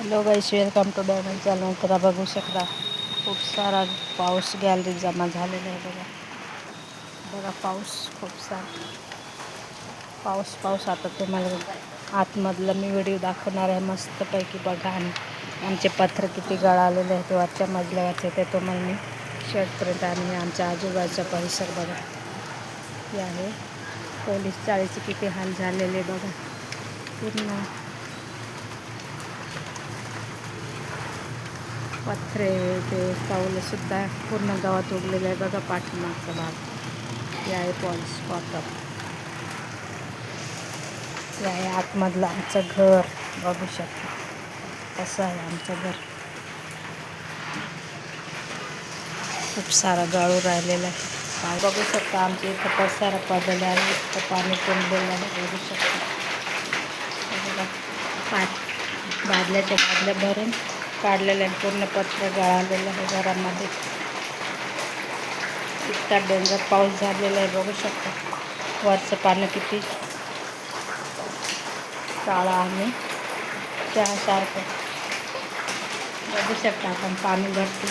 Hello guys, welcome to Diamond channel. तर बघू शकता खूप सारा पाऊस गॅलरीत जमा झालेला आहे. बघा पाऊस खूप सारा पाऊस. आता तुम्हाला आतमधलं मी व्हिडिओ दाखवणार आहे मस्तपैकी. बघा आणि आमचे पत्र किती गळालेले आहेत वरच्या मजल्यावरचे, ते तुम्हाला मी शर्टपर्यंत. आणि आमच्या आजूबाजूचा परिसर बघा, हे आहे पोलीस चाळीचे किती हाल झालेले बघा. पूर्ण पत्रे ते सावलीसुद्धा पूर्ण गावात उगलेलं आहे बघा. पाठीमागचा भाग हे आहे पॉलिश कॉटन. हे आहे आतमधलं आमचं घर. बघू शकता कसं आहे आमचं घर. खूप सारा गळू राहिलेला आहे. बघू शकता आमच्या इथं पसारा पडलेला आहे. इथं पाणी तुंबलेलं आहे. बघू शकता बादल्याच्या बादल्या भरून काढलेलं आहे. पूर्ण पत्र गळालेलं आहे घरामध्ये. इतका डेंजर पाऊस झालेला आहे. बघू शकता वरचं पाणी किती काळा आणि चहासारखं. बघू शकता आपण पाणी भरते.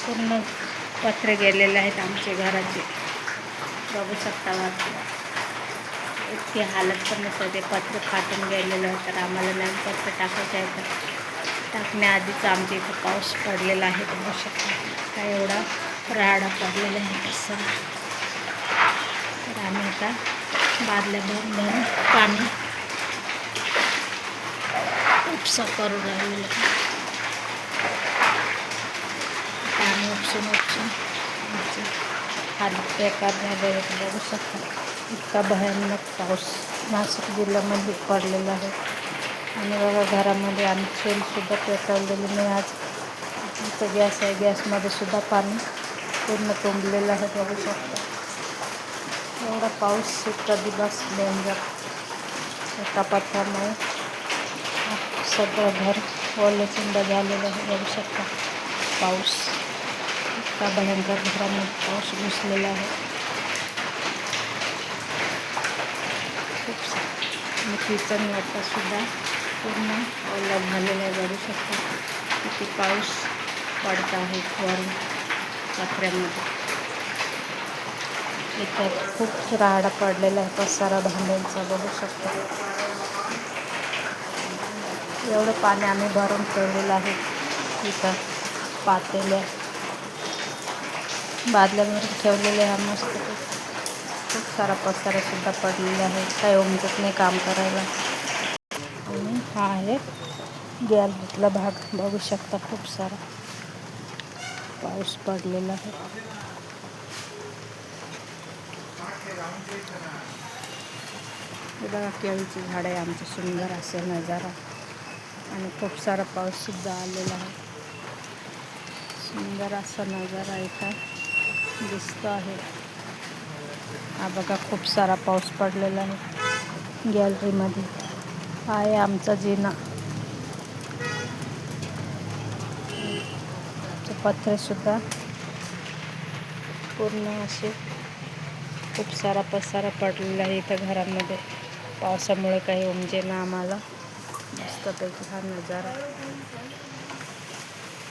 पूर्ण पत्रे गेलेले आहेत आमच्या घराचे. बघू शकता वरती इतकी हालत पण नसतं. ते पत्र फाटून गेलेलं आहे. तर आम्हाला नवीन पत्र टाकायचं आहे. तर टाकण्याआधीच आमच्या इथं पाऊस पडलेला आहे. बघू शकता काय एवढा राडा पडलेला आहे तसं. तर आम्ही आता बादल्या भरून पाणी उपसा करून राहिलेलं आहे. पाणी उपसून हालत बेकार झाले आहेत. बघू शकता इतका भयानक पाऊस नाशिक जिल्ह्यामध्ये पडलेला आहे. आणि बघा घरामध्ये आम्ही चूलसुद्धा पेटवलेली नाही आज. इथं गॅस आहे, गॅसमध्ये सुद्धा पाणी पूर्ण तुंबलेलं आहे. बघू शकता एवढा पाऊस इतका दिवस डेंजर. एका पत्रामुळे सगळं घर ओलेचिंब झालेलं आहे. बघू शकता पाऊस इतका भयंकर घरामध्ये पाऊस घुसलेला आहे. खूप आणि किचन सुद्धा पूर्ण ओला झालेला आहे. बघू शकता किती पाऊस पडत आहे वरून पत्र्यामध्ये. इथं खूप राडा पडलेला आहे पसारा भांड्यांचा. बघू शकता एवढं पाणी आम्ही भरून ठेवलेलं आहे. इथं पातेल्या बादल्या भरून ठेवलेले आहे मस्त. खूप सारा पसारासुद्धा पडलेला आहे. काही उमजत नाही काम करायला. आणि हा आहे गॅलरीतला भाग. बघू शकता खूप सारा पाऊस पडलेला आहे. हे बघा केळीची झाड आहे आमचं. सुंदर असं नजारा. आणि खूप सारा पाऊससुद्धा आलेला आहे. सुंदर असा नजारा इथं दिसतो आहे. हा बघा खूप सारा पाऊस पडलेला आहे गॅलरीमध्ये. हा आहे आमचा जिना. पत्रेसुद्धा पूर्ण असे खूप सारा पसारा पडलेला आहे इथं घरामध्ये. पावसामुळे काही उमजेना आम्हाला. मस्तपैकी हा नजारा.